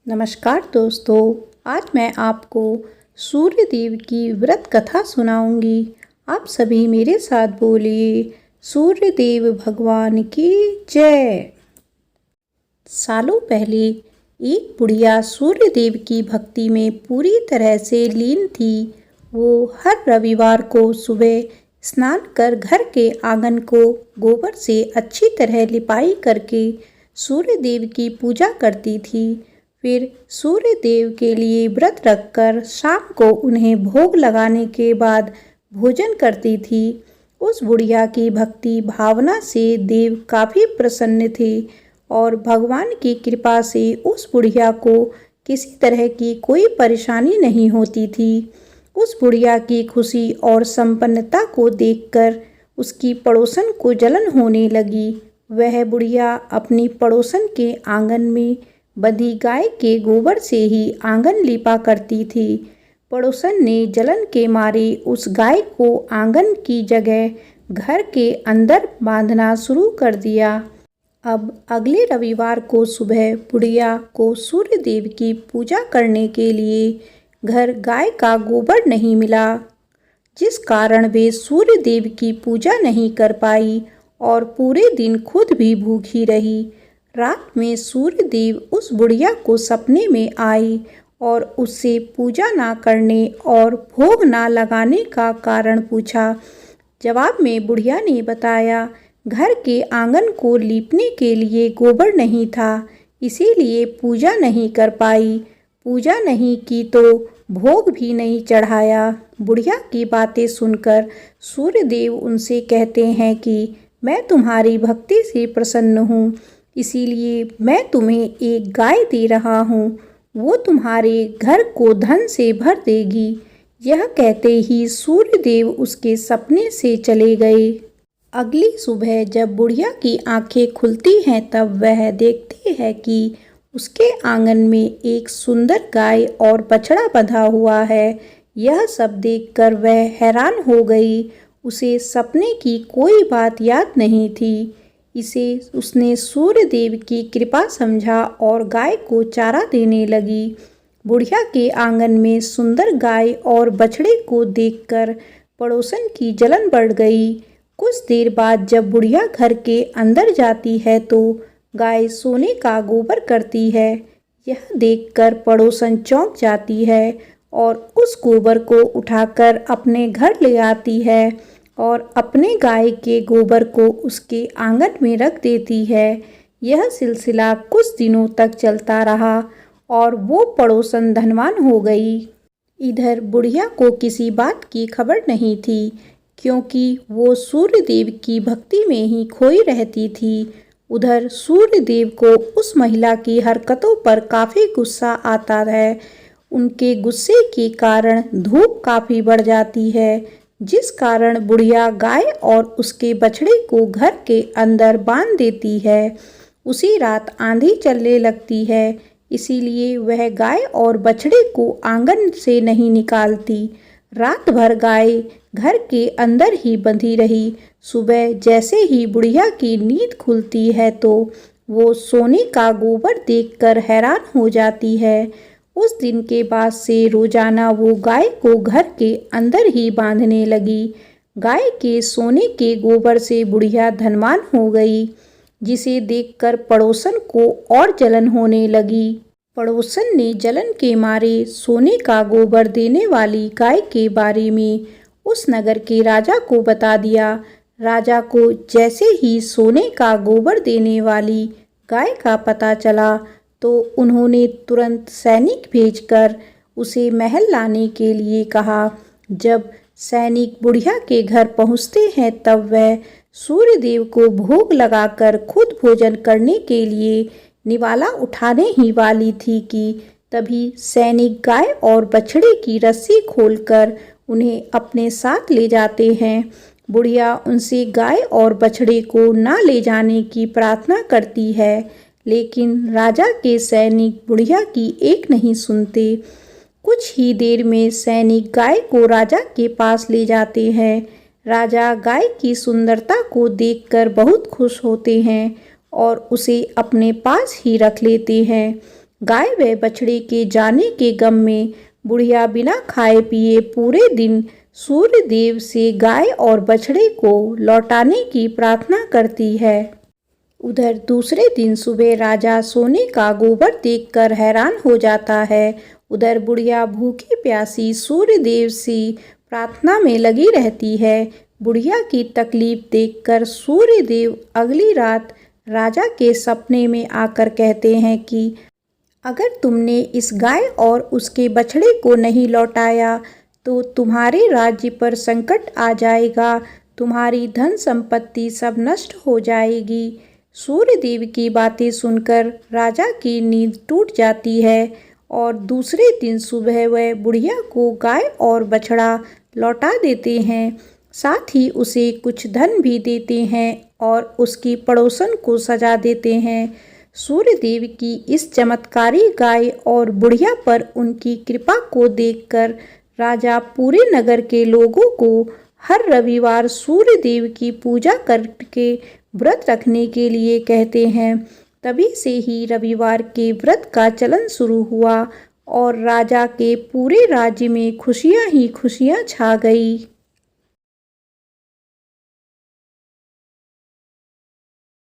नमस्कार दोस्तों, आज मैं आपको सूर्य देव की व्रत कथा सुनाऊंगी। आप सभी मेरे साथ बोलिए, सूर्य देव भगवान की जय। सालों पहले एक बुढ़िया सूर्य देव की भक्ति में पूरी तरह से लीन थी। वो हर रविवार को सुबह स्नान कर घर के आंगन को गोबर से अच्छी तरह लिपाई करके सूर्य देव की पूजा करती थी। फिर सूर्य देव के लिए व्रत रखकर शाम को उन्हें भोग लगाने के बाद भोजन करती थी। उस बुढ़िया की भक्ति भावना से देव काफ़ी प्रसन्न थे और भगवान की कृपा से उस बुढ़िया को किसी तरह की कोई परेशानी नहीं होती थी। उस बुढ़िया की खुशी और संपन्नता को देखकर उसकी पड़ोसन को जलन होने लगी। वह बुढ़िया अपनी पड़ोसन के आंगन में बंधी गाय के गोबर से ही आंगन लीपा करती थी। पड़ोसन ने जलन के मारे उस गाय को आंगन की जगह घर के अंदर बांधना शुरू कर दिया। अब अगले रविवार को सुबह बुढ़िया को सूर्य देव की पूजा करने के लिए घर गाय का गोबर नहीं मिला, जिस कारण वे सूर्य देव की पूजा नहीं कर पाई और पूरे दिन खुद भी भूखी रही। रात में सूर्य देव उस बुढ़िया को सपने में आए और उससे पूजा ना करने और भोग ना लगाने का कारण पूछा। जवाब में बुढ़िया ने बताया, घर के आंगन को लीपने के लिए गोबर नहीं था, इसीलिए पूजा नहीं कर पाई। पूजा नहीं की तो भोग भी नहीं चढ़ाया। बुढ़िया की बातें सुनकर सूर्य देव उनसे कहते हैं कि मैं तुम्हारी भक्ति से प्रसन्न हूँ, इसीलिए मैं तुम्हें एक गाय दे रहा हूँ। वो तुम्हारे घर को धन से भर देगी। यह कहते ही सूर्य देव उसके सपने से चले गए। अगली सुबह जब बुढ़िया की आंखें खुलती हैं तब वह देखती है कि उसके आंगन में एक सुंदर गाय और बछड़ा बंधा हुआ है। यह सब देखकर वह हैरान हो गई। उसे सपने की कोई बात याद नहीं थी। इसे उसने सूर्य देव की कृपा समझा और गाय को चारा देने लगी। बुढ़िया के आंगन में सुंदर गाय और बछड़े को देखकर पड़ोसन की जलन बढ़ गई। कुछ देर बाद जब बुढ़िया घर के अंदर जाती है तो गाय सोने का गोबर करती है। यह देखकर पड़ोसन चौंक जाती है और उस गोबर को उठाकर अपने घर ले आती है और अपने गाय के गोबर को उसके आंगन में रख देती है। यह सिलसिला कुछ दिनों तक चलता रहा और वो पड़ोसन धनवान हो गई। इधर बुढ़िया को किसी बात की खबर नहीं थी, क्योंकि वो सूर्य देव की भक्ति में ही खोई रहती थी। उधर सूर्य देव को उस महिला की हरकतों पर काफ़ी गुस्सा आता है। उनके गुस्से के कारण धूप काफ़ी बढ़ जाती है, जिस कारण बुढ़िया गाय और उसके बछड़े को घर के अंदर बांध देती है। उसी रात आंधी चलने लगती है, इसीलिए वह गाय और बछड़े को आंगन से नहीं निकालती। रात भर गाय घर के अंदर ही बंधी रही। सुबह जैसे ही बुढ़िया की नींद खुलती है तो वो सोने का गोबर देखकर हैरान हो जाती है। उस दिन के बाद से रोजाना वो गाय को घर के अंदर ही बांधने लगी। गाय के सोने के गोबर से बुढ़िया धनवान हो गई, जिसे देखकर पड़ोसन को और जलन होने लगी। पड़ोसन ने जलन के मारे सोने का गोबर देने वाली गाय के बारे में उस नगर के राजा को बता दिया। राजा को जैसे ही सोने का गोबर देने वाली गाय का पता चला तो उन्होंने तुरंत सैनिक भेजकर उसे महल लाने के लिए कहा। जब सैनिक बुढ़िया के घर पहुंचते हैं तब वह सूर्य देव को भोग लगाकर खुद भोजन करने के लिए निवाला उठाने ही वाली थी कि तभी सैनिक गाय और बछड़े की रस्सी खोलकर उन्हें अपने साथ ले जाते हैं। बुढ़िया उनसे गाय और बछड़े को ना ले जाने की प्रार्थना करती है, लेकिन राजा के सैनिक बुढ़िया की एक नहीं सुनते। कुछ ही देर में सैनिक गाय को राजा के पास ले जाते हैं। राजा गाय की सुंदरता को देखकर बहुत खुश होते हैं और उसे अपने पास ही रख लेते हैं। गाय व बछड़े के जाने के गम में बुढ़िया बिना खाए पिए पूरे दिन सूर्य देव से गाय और बछड़े को लौटाने की प्रार्थना करती है। उधर दूसरे दिन सुबह राजा सोने का गोबर देखकर हैरान हो जाता है। उधर बुढ़िया भूखी प्यासी सूर्य देव से प्रार्थना में लगी रहती है। बुढ़िया की तकलीफ देखकर सूर्य देव अगली रात राजा के सपने में आकर कहते हैं कि अगर तुमने इस गाय और उसके बछड़े को नहीं लौटाया तो तुम्हारे राज्य पर संकट आ जाएगा, तुम्हारी धन संपत्ति सब नष्ट हो जाएगी। सूर्य देव की बातें सुनकर राजा की नींद टूट जाती है और दूसरे दिन सुबह वह बुढ़िया को गाय और बछड़ा लौटा देते हैं, साथ ही उसे कुछ धन भी देते हैं और उसकी पड़ोसन को सजा देते हैं। सूर्य देव की इस चमत्कारी गाय और बुढ़िया पर उनकी कृपा को देखकर राजा पूरे नगर के लोगों को हर रविवार सूर्य देव की पूजा करके व्रत रखने के लिए कहते हैं। तभी से ही रविवार के व्रत का चलन शुरू हुआ और राजा के पूरे राज्य में खुशियां ही खुशियां छा गई।